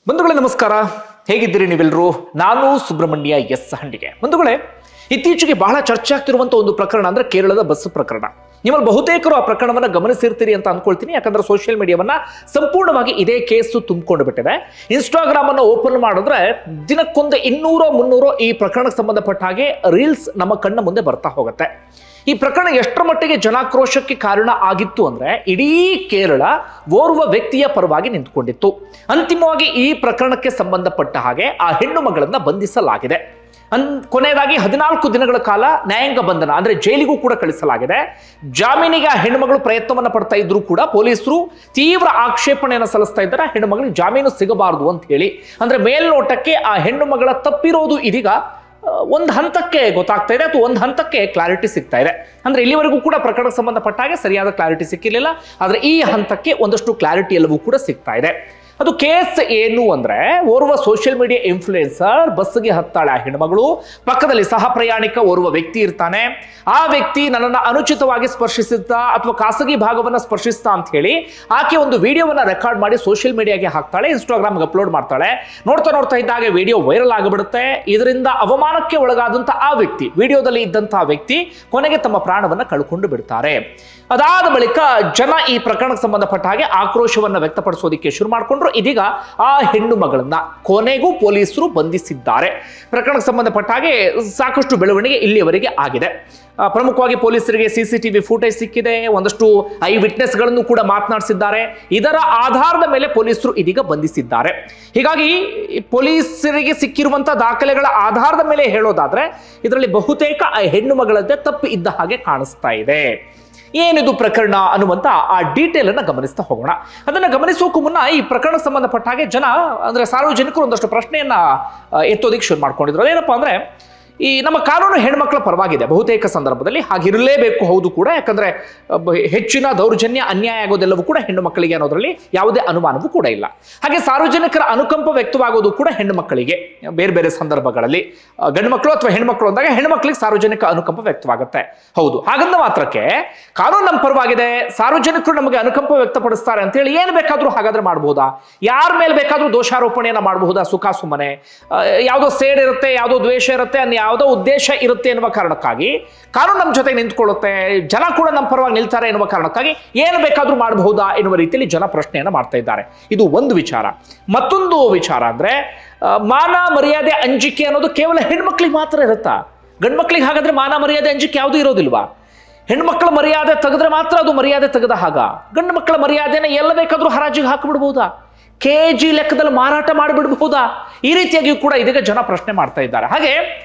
ಬಂಧುಗಳೇ ನಮಸ್ಕಾರ, ಹೇಗಿದ್ದೀರಿ ನೀವೆಲ್ಲರೂ? ನಾನು ಸುಬ್ರಹ್ಮಣ್ಯ ಎಸ್ ಹಂಡಿಗೆ. ಬಂಧುಗಳೇ, ಇತ್ತೀಚೆಗೆ ಬಹಳ ಚರ್ಚೆ ಆಗ್ತಿರುವಂತಹ ಒಂದು ಪ್ರಕರಣ ಅಂದ್ರೆ ಕೇರಳದ ಬಸ್ ಪ್ರಕರಣ. ನಿಮ್ಮಲ್ಲಿ ಬಹುತೇಕರು ಆ ಪ್ರಕರಣವನ್ನ ಗಮನಿಸಿರ್ತೀರಿ ಅಂತ ಅನ್ಕೊಳ್ತೀನಿ. ಯಾಕಂದ್ರೆ ಸೋಷಿಯಲ್ ಮೀಡಿಯಾವನ್ನ ಸಂಪೂರ್ಣವಾಗಿ ಇದೇ ಕೇಸು ತುಂಬಿಕೊಂಡು ಬಿಟ್ಟಿದೆ. ಇನ್ಸ್ಟಾಗ್ರಾಮ್ ಅನ್ನು ಓಪನ್ ಮಾಡಿದ್ರೆ ದಿನಕ್ಕೊಂದು 200-300 ಈ ಪ್ರಕರಣಕ್ಕೆ ಸಂಬಂಧಪಟ್ಟ ಹಾಗೆ ರೀಲ್ಸ್ ನಮ್ಮ ಕಣ್ಣ ಮುಂದೆ ಬರ್ತಾ ಹೋಗುತ್ತೆ. ಈ ಪ್ರಕರಣ ಎಷ್ಟರ ಮಟ್ಟಿಗೆ ಜನಾಕ್ರೋಶಕ್ಕೆ ಕಾರಣ ಆಗಿತ್ತು ಅಂದ್ರೆ ಇಡೀ ಕೇರಳ ಓರ್ವ ವ್ಯಕ್ತಿಯ ಪರವಾಗಿ ನಿಂತುಕೊಂಡಿತ್ತು. ಅಂತಿಮವಾಗಿ ಈ ಪ್ರಕರಣಕ್ಕೆ ಸಂಬಂಧಪಟ್ಟ ಹಾಗೆ ಆ ಹೆಣ್ಣು ಮಗಳನ್ನ ಬಂಧಿಸಲಾಗಿದೆ. ಕೊನೆಯದಾಗಿ 14 ದಿನಗಳ ಕಾಲ ನ್ಯಾಯಾಂಗ ಬಂಧನ ಅಂದ್ರೆ ಜೈಲಿಗೂ ಕೂಡ ಕಳಿಸಲಾಗಿದೆ. ಜಾಮೀನಿಗೆ ಆ ಹೆಣ್ಣುಮಗಳು ಪ್ರಯತ್ನವನ್ನ ಪಡ್ತಾ ಇದ್ರು ಕೂಡ ಪೊಲೀಸರು ತೀವ್ರ ಆಕ್ಷೇಪಣೆಯನ್ನು ಸಲ್ಲಿಸ್ತಾ ಇದ್ದಾರೆ. ಹೆಣ್ಣು ಮಗಳಿಗೆ ಜಾಮೀನು ಸಿಗಬಾರದು ಅಂತ ಹೇಳಿ. ಅಂದ್ರೆ ಮೇಲ್ನೋಟಕ್ಕೆ ಆ ಹೆಣ್ಣು ಮಗಳ ತಪ್ಪಿರೋದು ಇದೀಗ ಒಂದು ಹಂತಕ್ಕೆ ಗೊತ್ತಾಗ್ತಾ ಇದೆ, ಅಥವಾ ಒಂದು ಹಂತಕ್ಕೆ ಕ್ಲಾರಿಟಿ ಸಿಗ್ತಾ ಇದೆ. ಅಂದ್ರೆ ಇಲ್ಲಿವರೆಗೂ ಕೂಡ ಪ್ರಕರಣಕ್ಕೆ ಸಂಬಂಧಪಟ್ಟ ಹಾಗೆ ಸರಿಯಾದ ಕ್ಲಾರಿಟಿ ಸಿಕ್ಕಿರಲಿಲ್ಲ. ಆದ್ರೆ ಈ ಹಂತಕ್ಕೆ ಒಂದಷ್ಟು ಕ್ಲಾರಿಟಿ ಎಲ್ಲವೂ ಕೂಡ ಸಿಗ್ತಾ ಇದೆ. ಅದು ಕೇಸ್ ಏನು ಅಂದ್ರೆ, ಓರ್ವ ಸೋಷಿಯಲ್ ಮೀಡಿಯಾ ಇನ್ಫ್ಲೂಯೆನ್ಸರ್ ಬಸ್ಗೆ ಹತ್ತಾಳೆ ಆ ಹೆಣ್ಮಗಳು. ಪಕ್ಕದಲ್ಲಿ ಸಹ ಪ್ರಯಾಣಿಕ ಓರ್ವ ವ್ಯಕ್ತಿ ಇರ್ತಾನೆ. ಆ ವ್ಯಕ್ತಿ ನನ್ನನ್ನು ಅನುಚಿತವಾಗಿ ಸ್ಪರ್ಶಿಸಿದ್ದ ಅಥವಾ ಖಾಸಗಿ ಭಾಗವನ್ನ ಸ್ಪರ್ಶಿಸ್ತಾ ಅಂತ ಹೇಳಿ ಆಕೆ ಒಂದು ವಿಡಿಯೋವನ್ನ ರೆಕಾರ್ಡ್ ಮಾಡಿ ಸೋಷಿಯಲ್ ಮೀಡಿಯಾಗೆ ಹಾಕ್ತಾಳೆ, ಇನ್ಸ್ಟಾಗ್ರಾಮ್ಗೆ ಅಪ್ಲೋಡ್ ಮಾಡ್ತಾಳೆ. ನೋಡ್ತಾ ಇದ್ದಾಗ ವಿಡಿಯೋ ವೈರಲ್ ಆಗಿಬಿಡುತ್ತೆ. ಇದರಿಂದ ಅವಮಾನಕ್ಕೆ ಒಳಗಾದಂತ ಆ ವ್ಯಕ್ತಿ, ವಿಡಿಯೋದಲ್ಲಿ ಇದ್ದಂತಹ ವ್ಯಕ್ತಿ ಕೊನೆಗೆ ತಮ್ಮ ಪ್ರಾಣವನ್ನ ಕಳ್ಕೊಂಡು ಬಿಡ್ತಾರೆ. ಅದಾದ ಬಳಿಕ ಜನ ಈ ಪ್ರಕರಣಕ್ಕೆ ಸಂಬಂಧಪಟ್ಟ ಹಾಗೆ ಆಕ್ರೋಶವನ್ನ ವ್ಯಕ್ತಪಡಿಸೋದಕ್ಕೆ ಶುರು ಮಾಡಿಕೊಂಡ್ರು. ಇದೀಗ ಆ ಹೆಣ್ಣು ಮಗಳನ್ನ ಕೊನೆಗೂ ಪೊಲೀಸರು ಬಂಧಿಸಿದ್ದಾರೆ. ಪ್ರಕರಣಕ್ಕೆ ಸಂಬಂಧಪಟ್ಟ ಹಾಗೆ ಸಾಕಷ್ಟು ಬೆಳವಣಿಗೆ ಇಲ್ಲಿಯವರೆಗೆ ಆಗಿದೆ. ಪ್ರಮುಖವಾಗಿ ಪೊಲೀಸರಿಗೆ CCTV ಫುಟೇಜ್ ಸಿಕ್ಕಿದೆ. ಒಂದಷ್ಟು ಐ ವಿಟ್ನೆಸ್ಗಳನ್ನು ಕೂಡ ಮಾತನಾಡಿಸಿದ್ದಾರೆ. ಇದರ ಆಧಾರದ ಮೇಲೆ ಪೊಲೀಸರು ಇದೀಗ ಬಂಧಿಸಿದ್ದಾರೆ. ಹೀಗಾಗಿ ಪೊಲೀಸರಿಗೆ ಸಿಕ್ಕಿರುವಂತಹ ದಾಖಲೆಗಳ ಆಧಾರದ ಮೇಲೆ ಹೇಳೋದಾದ್ರೆ ಇದರಲ್ಲಿ ಬಹುತೇಕ ಆ ಹೆಣ್ಣು ಮಗಳದ್ದೇ ತಪ್ಪು ಇದ್ದ ಹಾಗೆ ಕಾಣಿಸ್ತಾ ಇದೆ. ಏನಿದು ಪ್ರಕರಣ ಅನ್ನುವಂತ ಆ ಡೀಟೇಲ್ ಅನ್ನ ಗಮನಿಸ್ತಾ ಹೋಗೋಣ. ಅದನ್ನ ಗಮನಿಸೋಕ್ಕೂ ಮುನ್ನ ಈ ಪ್ರಕರಣಕ್ಕೆ ಸಂಬಂಧಪಟ್ಟ ಹಾಗೆ ಜನ ಅಂದ್ರೆ ಸಾರ್ವಜನಿಕರು ಒಂದಷ್ಟು ಪ್ರಶ್ನೆಯನ್ನ ಎತ್ತೋದಿಕ್ಕೆ ಶುರು ಮಾಡ್ಕೊಂಡಿದ್ರು. ಅದೇನಪ್ಪಾ ಅಂದ್ರೆ, ಈ ನಮ್ಮ ಕಾನೂನು ಹೆಣ್ಮಕ್ಳ ಪರವಾಗಿದೆ ಬಹುತೇಕ ಸಂದರ್ಭದಲ್ಲಿ, ಹಾಗಿರಲೇಬೇಕು. ಹೌದು ಕೂಡ, ಯಾಕಂದ್ರೆ ಹೆಚ್ಚಿನ ದೌರ್ಜನ್ಯ ಅನ್ಯಾಯ ಆಗೋದೆಲ್ಲವೂ ಕೂಡ ಹೆಣ್ಣು ಮಕ್ಕಳಿಗೆ ಅನ್ನೋದ್ರಲ್ಲಿ ಯಾವುದೇ ಅನುಮಾನವೂ ಕೂಡ ಇಲ್ಲ. ಹಾಗೆ ಸಾರ್ವಜನಿಕರ ಅನುಕಂಪ ವ್ಯಕ್ತವಾಗೋದು ಕೂಡ ಹೆಣ್ಣು ಮಕ್ಕಳಿಗೆ ಬೇರೆ ಬೇರೆ ಸಂದರ್ಭಗಳಲ್ಲಿ. ಗಂಡು ಮಕ್ಕಳು ಅಥವಾ ಹೆಣ್ಮಕ್ಳು ಅಂದಾಗ ಹೆಣ್ಮಕ್ಳಿಗೆ ಸಾರ್ವಜನಿಕ ಅನುಕಂಪ ವ್ಯಕ್ತವಾಗುತ್ತೆ. ಹೌದು, ಹಾಗಂದ ಮಾತ್ರಕ್ಕೆ ಕಾನೂನು ನಮ್ಮ ಪರವಾಗಿದೆ, ಸಾರ್ವಜನಿಕರು ನಮಗೆ ಅನುಕಂಪ ವ್ಯಕ್ತಪಡಿಸ್ತಾರೆ ಅಂತ ಹೇಳಿ ಏನ್ ಬೇಕಾದ್ರೂ ಹಾಗಾದ್ರೆ ಮಾಡಬಹುದಾ? ಯಾರ ಮೇಲೆ ಬೇಕಾದ್ರೂ ದೋಷಾರೋಪಣೆಯನ್ನ ಮಾಡಬಹುದಾ? ಸುಖ ಸುಮ್ಮನೆ ಯಾವುದೋ ಸೇಡ್ ಇರುತ್ತೆ, ಯಾವುದೋ ದ್ವೇಷ ಇರುತ್ತೆ, ಯಾವುದೋ ಉದ್ದೇಶ ಇರುತ್ತೆ ಎನ್ನುವ ಕಾರಣಕ್ಕಾಗಿ ಕಾನೂನು ನಮ್ಮ ಜೊತೆ ನಿಂತ್ಕೊಳ್ಳುತ್ತೆ, ಜನ ಕೂಡ ನಮ್ಮ ಪರವಾಗಿ ನಿಲ್ತಾರೆ ಎನ್ನುವ ಕಾರಣಕ್ಕಾಗಿ ಏನು ಬೇಕಾದ್ರೂ ಮಾಡಬಹುದಾ ಎನ್ನುವ ರೀತಿಯಲ್ಲಿ ಜನ ಪ್ರಶ್ನೆಯನ್ನ ಮಾಡ್ತಾ ಇದ್ದಾರೆ. ಇದು ಒಂದು ವಿಚಾರ. ಮತ್ತೊಂದು ವಿಚಾರ ಅಂದ್ರೆ, ಮಾನ ಮರ್ಯಾದೆ ಅಂಜಿಕೆ ಅನ್ನೋದು ಕೇವಲ ಹೆಣ್ಮಕ್ಳಿಗೆ ಮಾತ್ರ ಇರುತ್ತಾ? ಗಂಡು ಮಕ್ಳಿಗೆ ಹಾಗಾದ್ರೆ ಮಾನ ಮರ್ಯಾದೆ ಅಂಜಿಕೆ ಯಾವುದು ಇರೋದಿಲ್ವಾ? ಹೆಣ್ಮಕ್ಳ ಮರ್ಯಾದೆ ತೆಗೆದ್ರೆ ಮಾತ್ರ ಅದು ಮರ್ಯಾದೆ ತೆಗೆದ ಹಾಗ? ಗಂಡು ಮಕ್ಕಳ ಮರ್ಯಾದೆನ ಎಲ್ಲ ಬೇಕಾದ್ರೂ ಹರಾಜಿಗೆ ಹಾಕಿಬಿಡ್ಬಹುದಾ? KG ಲೆಕ್ಕದಲ್ಲಿ ಮಾರಾಟ ಮಾಡಿಬಿಡಬಹುದಾ? ಈ ರೀತಿಯಾಗಿಯೂ ಕೂಡ ಇದೀಗ ಜನ ಪ್ರಶ್ನೆ ಮಾಡ್ತಾ ಇದ್ದಾರೆ. ಹಾಗೆ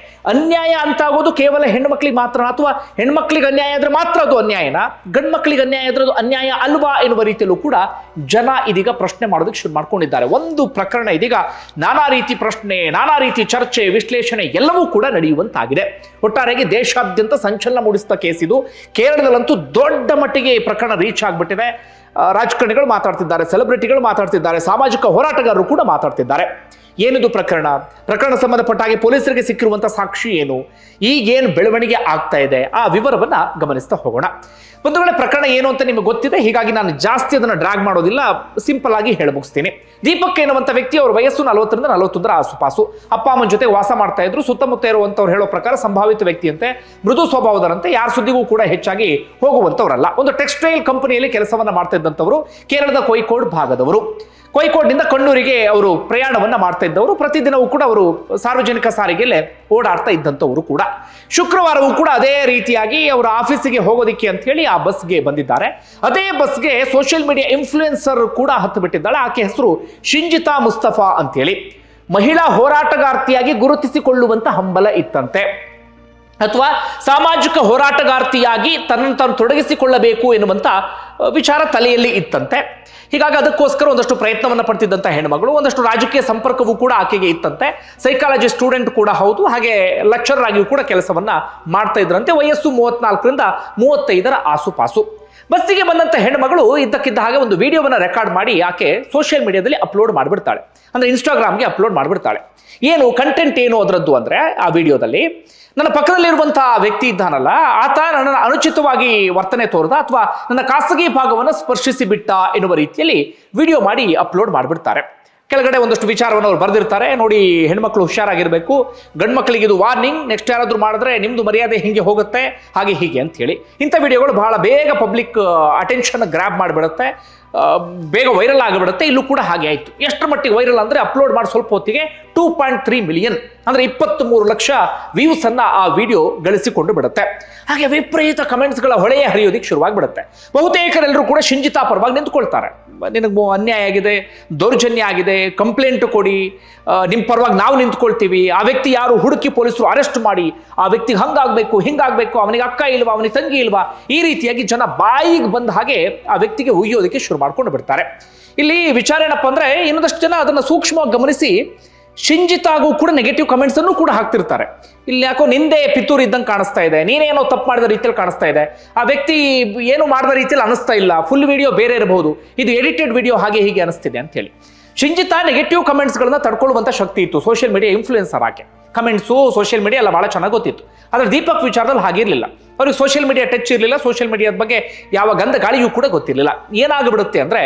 ಅನ್ಯಾಯ ಅಂತ ಆಗೋದು ಕೇವಲ ಹೆಣ್ಣು ಮಕ್ಕಳಿಗೆ ಮಾತ್ರ, ಅಥವಾ ಹೆಣ್ಮಕ್ಳಿಗೆ ಅನ್ಯಾಯ ಆದ್ರೆ ಮಾತ್ರ ಅದು ಅನ್ಯಾಯನ, ಗಂಡು ಮಕ್ಕಳಿಗೆ ಅನ್ಯಾಯ ಆದ್ರೆ ಅದು ಅನ್ಯಾಯ ಅಲ್ವಾ ಎನ್ನುವ ರೀತಿಯಲ್ಲೂ ಕೂಡ ಜನ ಇದೀಗ ಪ್ರಶ್ನೆ ಮಾಡೋದಕ್ಕೆ ಶುರು ಮಾಡ್ಕೊಂಡಿದ್ದಾರೆ. ಒಂದು ಪ್ರಕರಣ ಇದೀಗ ನಾನಾ ರೀತಿ ಪ್ರಶ್ನೆ, ನಾನಾ ರೀತಿ ಚರ್ಚೆ, ವಿಶ್ಲೇಷಣೆ ಎಲ್ಲವೂ ಕೂಡ ನಡೆಯುವಂತಾಗಿದೆ. ಒಟ್ಟಾರೆಯಾಗಿ ದೇಶಾದ್ಯಂತ ಸಂಚಲನ ಮೂಡಿಸಿದ ಕೇಸ್ ಇದು. ಕೇರಳದಲ್ಲಂತೂ ದೊಡ್ಡ ಮಟ್ಟಿಗೆ ಈ ಪ್ರಕರಣ ರೀಚ್ ಆಗ್ಬಿಟ್ಟಿದೆ. ರಾಜಕಾರಣಿಗಳು ಮಾತಾಡ್ತಿದ್ದಾರೆ, ಸೆಲೆಬ್ರಿಟಿಗಳು ಮಾತಾಡ್ತಿದ್ದಾರೆ, ಸಾಮಾಜಿಕ ಹೋರಾಟಗಾರರು ಕೂಡ ಮಾತಾಡ್ತಿದ್ದಾರೆ. ಏನಿದು ಪ್ರಕರಣ ಸಂಬಂಧಪಟ್ಟ ಹಾಗೆ ಪೊಲೀಸರಿಗೆ ಸಿಕ್ಕಿರುವಂತಹ ಸಾಕ್ಷಿ ಏನು, ಈಗೇನು ಬೆಳವಣಿಗೆ ಆಗ್ತಾ ಇದೆ, ಆ ವಿವರವನ್ನ ಗಮನಿಸ್ತಾ ಹೋಗೋಣ. ಒಂದು ವೇಳೆ ಪ್ರಕರಣ ಏನು ಅಂತ ನಿಮಗೆ ಗೊತ್ತಿದೆ, ಹೀಗಾಗಿ ನಾನು ಜಾಸ್ತಿ ಅದನ್ನ ಡ್ರಾಗ್ ಮಾಡೋದಿಲ್ಲ, ಸಿಂಪಲ್ ಆಗಿ ಹೇಳಿ ಮುಗಿಸ್ತೀನಿ. ದೀಪಕ್ ಎನ್ನುವಂತ ವ್ಯಕ್ತಿ, ಅವರ ವಯಸ್ಸು 40ರಿಂದ 41 ಆಸುಪಾಸು. ಅಪ್ಪ ಅಮ್ಮನ ಜೊತೆ ವಾಸ ಮಾಡ್ತಾ ಇದ್ರು. ಸುತ್ತಮುತ್ತ ಇರುವಂತವ್ರು ಹೇಳೋ ಪ್ರಕಾರ ಸಂಭಾವಿತ ವ್ಯಕ್ತಿಯಂತೆ, ಮೃದು ಸ್ವಭಾವದರಂತೆ, ಯಾರ ಸುದ್ದಿಗೂ ಕೂಡ ಹೆಚ್ಚಾಗಿ ಹೋಗುವಂತವರಲ್ಲ. ಒಂದು ಟೆಕ್ಸ್ಟೈಲ್ ಕಂಪನಿಯಲ್ಲಿ ಕೆಲಸವನ್ನ ಮಾಡ್ತಾ ಇದ್ದಂಥವರು, ಕೇರಳದ ಕೋಯಿಕೋಡ್ ಭಾಗದವರು. ಕೋಯಿಕೋಡ್ನಿಂದ ಕಣ್ಣೂರಿಗೆ ಅವರು ಪ್ರಯಾಣವನ್ನ ಮಾಡ್ತಾ ಇದ್ದವರು. ಪ್ರತಿದಿನವೂ ಕೂಡ ಅವರು ಸಾರ್ವಜನಿಕ ಸಾರಿಗೆಯಲ್ಲೇ ಓಡಾಡ್ತಾ ಇದ್ದಂಥವರು ಕೂಡ. ಶುಕ್ರವಾರವೂ ಕೂಡ ಅದೇ ರೀತಿಯಾಗಿ ಅವರ ಆಫೀಸಿಗೆ ಹೋಗೋದಿಕ್ಕೆ ಅಂತ ಹೇಳಿ ಆ ಬಸ್ಗೆ ಬಂದಿದ್ದಾರೆ. ಅದೇ ಬಸ್ಗೆ ಸೋಷಿಯಲ್ ಮೀಡಿಯಾ ಇನ್ಫ್ಲೂಯೆನ್ಸರ್ ಕೂಡ ಹತ್ತು ಬಿಟ್ಟಿದ್ದಾಳೆ. ಆಕೆ ಹೆಸರು ಶಿಂಜಿತಾ ಮುಸ್ತಫಾ ಅಂತೇಳಿ. ಮಹಿಳಾ ಹೋರಾಟಗಾರ್ತಿಯಾಗಿ ಗುರುತಿಸಿಕೊಳ್ಳುವಂತ ಹಂಬಲ ಇತ್ತಂತೆ, ಅಥವಾ ಸಾಮಾಜಿಕ ಹೋರಾಟಗಾರ್ತಿಯಾಗಿ ತನ್ನನ್ನು ತಾನು ತೊಡಗಿಸಿಕೊಳ್ಳಬೇಕು ಎನ್ನುವಂತ ವಿಚಾರ ತಲೆಯಲ್ಲಿ ಇತ್ತಂತೆ. ಹೀಗಾಗಿ ಅದಕ್ಕೋಸ್ಕರ ಒಂದಷ್ಟು ಪ್ರಯತ್ನವನ್ನ ಪಡ್ತಿದ್ದಂಥ ಹೆಣ್ಮಗಳು. ಒಂದಷ್ಟು ರಾಜಕೀಯ ಸಂಪರ್ಕವೂ ಕೂಡ ಆಕೆಗೆ ಇತ್ತಂತೆ. ಸೈಕಾಲಜಿ ಸ್ಟೂಡೆಂಟ್ ಕೂಡ ಹೌದು, ಹಾಗೆ ಲೆಕ್ಚರರ್ ಆಗಿಯೂ ಕೂಡ ಕೆಲಸವನ್ನ ಮಾಡ್ತಾ ಇದ್ರಂತೆ. ವಯಸ್ಸು 34ರಿಂದ 35 ಆಸುಪಾಸು. ಬಸ್ಸಿಗೆ ಬಂದಂತ ಹೆಣ್ಮಗಳು ಇದ್ದಕ್ಕಿದ್ದ ಹಾಗೆ ಒಂದು ವಿಡಿಯೋವನ್ನ ರೆಕಾರ್ಡ್ ಮಾಡಿ ಆಕೆ ಸೋಷಿಯಲ್ ಮೀಡಿಯಾದಲ್ಲಿ ಅಪ್ಲೋಡ್ ಮಾಡಿಬಿಡ್ತಾಳೆ, ಅಂದ್ರೆ ಇನ್ಸ್ಟಾಗ್ರಾಮ್ಗೆ ಅಪ್ಲೋಡ್ ಮಾಡಿಬಿಡ್ತಾಳೆ. ಏನು ಕಂಟೆಂಟ್ ಏನು ಅದರದ್ದು ಅಂದ್ರೆ, ಆ ವಿಡಿಯೋದಲ್ಲಿ ನನ್ನ ಪಕ್ಕದಲ್ಲಿರುವಂತಹ ವ್ಯಕ್ತಿ ಇದ್ದಾನಲ್ಲ, ಆತ ನನ್ನನ್ನು ಅನುಚಿತವಾಗಿ ವರ್ತನೆ ತೋರ್ದ ಅಥವಾ ನನ್ನ ಖಾಸಗಿ ಭಾಗವನ್ನು ಸ್ಪರ್ಶಿಸಿ ಬಿಟ್ಟ ಎನ್ನುವ ರೀತಿಯಲ್ಲಿ ವಿಡಿಯೋ ಮಾಡಿ ಅಪ್ಲೋಡ್ ಮಾಡಿಬಿಡ್ತಾರೆ. ಕೆಳಗಡೆ ಒಂದಷ್ಟು ವಿಚಾರವನ್ನು ಅವ್ರು ಬರೆದಿರ್ತಾರೆ. ನೋಡಿ, ಹೆಣ್ಮಕ್ಳು ಹುಷಾರಾಗಿರ್ಬೇಕು, ಗಂಡು ಮಕ್ಕಳಿಗೆ ಇದು ವಾರ್ನಿಂಗ್, ನೆಕ್ಸ್ಟ್ ಯಾರಾದ್ರೂ ಮಾಡಿದ್ರೆ ನಿಮ್ದು ಮರ್ಯಾದೆ ಹಿಂಗೆ ಹೋಗುತ್ತೆ, ಹಾಗೆ ಹೀಗೆ ಅಂತ ಹೇಳಿ. ಇಂಥ ವಿಡಿಯೋಗಳು ಬಹಳ ಬೇಗ ಪಬ್ಲಿಕ್ ಅಟೆನ್ಷನ್ ಗ್ರ್ಯಾಬ್ ಮಾಡಿಬಿಡುತ್ತೆ, ಬೇಗ ವೈರಲ್ ಆಗಿಬಿಡುತ್ತೆ. ಇಲ್ಲೂ ಕೂಡ ಹಾಗೆ ಆಯಿತು. ಎಷ್ಟರ ಮಟ್ಟಿಗೆ ವೈರಲ್ ಅಂದರೆ ಅಪ್ಲೋಡ್ ಮಾಡಿ ಸ್ವಲ್ಪ ಹೊತ್ತಿಗೆ 2.3 ಮಿಲಿಯನ್ ಅಂದರೆ 23 ಲಕ್ಷ ವ್ಯೂಸ್ ಅನ್ನ ಆ ವಿಡಿಯೋ ಗಳಿಸಿಕೊಂಡು ಬಿಡುತ್ತೆ. ಹಾಗೆ ವಿಪರೀತ ಕಮೆಂಟ್ಸ್ಗಳ ಹೊಳೆಯೇ ಹರಿಯೋದಿಕ್ಕೆ ಶುರುವಾಗ್ಬಿಡುತ್ತೆ. ಬಹುತೇಕರೆಲ್ಲರೂ ಕೂಡ ಶಿಂಜಿತಾ ಪರವಾಗಿ ನಿಂತ್ಕೊಳ್ತಾರೆ. ನಿನಗೆ ಅನ್ಯಾಯ ಆಗಿದೆ, ದೌರ್ಜನ್ಯ ಆಗಿದೆ, ಕಂಪ್ಲೇಂಟ್ ಕೊಡಿ, ನಿಮ್ಮ ಪರವಾಗಿ ನಾವು ನಿಂತ್ಕೊಳ್ತೀವಿ, ಆ ವ್ಯಕ್ತಿ ಯಾರು ಹುಡುಕಿ ಪೊಲೀಸರು ಅರೆಸ್ಟ್ ಮಾಡಿ, ಆ ವ್ಯಕ್ತಿಗೆ ಹಂಗಾಗಬೇಕು ಹಿಂಗಾಗಬೇಕು, ಅವನಿಗೆ ಅಕ್ಕ ಇಲ್ವಾ, ಅವನಿಗೆ ತಂಗಿ ಇಲ್ವಾ, ಈ ರೀತಿಯಾಗಿ ಜನ ಬಾಯಿಗೆ ಬಂದ ಹಾಗೆ ಆ ವ್ಯಕ್ತಿಗೆ ಹುಯ್ಯೋದಕ್ಕೆ ಶುರು ಮಾಡ್ಕೊಂಡು ಬಿಡ್ತಾರೆ. ಇಲ್ಲಿ ವಿಚಾರ ಏನಪ್ಪ ಅಂದ್ರೆ, ಇನ್ನೊಂದಷ್ಟು ಜನ ಅದನ್ನು ಸೂಕ್ಷ್ಮವಾಗಿ ಗಮನಿಸಿ ಶಿಂಜಿತಾಗೂ ಕೂಡ ನೆಗೆಟಿವ್ ಕಮೆಂಟ್ಸ್ ಅನ್ನು ಕೂಡ ಹಾಕ್ತಿರ್ತಾರೆ. ಇಲ್ಲಿ ಯಾಕೋ ನಿಂದೆ ಪಿತೂರು ಇದ್ದಂಗೆ ಕಾಣಿಸ್ತಾ ಇದೆ, ನೀನೇನೋ ತಪ್ಪು ಮಾಡಿದ ರೀತಿಯಲ್ಲಿ ಕಾಣಿಸ್ತಾ ಇದೆ, ಆ ವ್ಯಕ್ತಿ ಏನು ಮಾಡಿದ ರೀತಿಯಲ್ಲಿ ಅನಿಸ್ತಾ ಇಲ್ಲ, ಫುಲ್ ವಿಡಿಯೋ ಬೇರೆ ಇರಬಹುದು, ಇದು ಎಡಿಟೆಡ್ ವಿಡಿಯೋ ಹಾಗೆ ಹೀಗೆ ಅನಿಸ್ತಿದೆ ಅಂತ ಹೇಳಿ. ಶಿಂಜಿತಾ ನೆಗೆಟಿವ್ ಕಮೆಂಟ್ಸ್ಗಳನ್ನ ತಡ್ಕೊಳ್ಳುವಂತ ಶಕ್ತಿ ಇತ್ತು, ಸೋಷಿಯಲ್ ಮೀಡಿಯಾ ಇನ್ಫ್ಲೂಯೆನ್ಸರ್ ಆಕೆ. ಕಮೆಂಟ್ಸು ಸೋಷಿಯಲ್ ಮೀಡಿಯಾ ಎಲ್ಲ ಬಹಳ ಚೆನ್ನಾಗಿ ಗೊತ್ತಿತ್ತು. ಆದರೆ ದೀಪಕ್ ವಿಚಾರದಲ್ಲಿ ಹಾಗಿರಲಿಲ್ಲ. ಅವ್ರಿಗೆ ಸೋಷಿಯಲ್ ಮೀಡಿಯಾ ಟಚ್ ಇರಲಿಲ್ಲ, ಸೋಷಿಯಲ್ ಮೀಡಿಯಾದ ಬಗ್ಗೆ ಯಾವ ಗಂಧ ಗಾಳಿಯೂ ಕೂಡ ಗೊತ್ತಿರಲಿಲ್ಲ. ಏನಾಗ್ಬಿಡುತ್ತೆ ಅಂದ್ರೆ,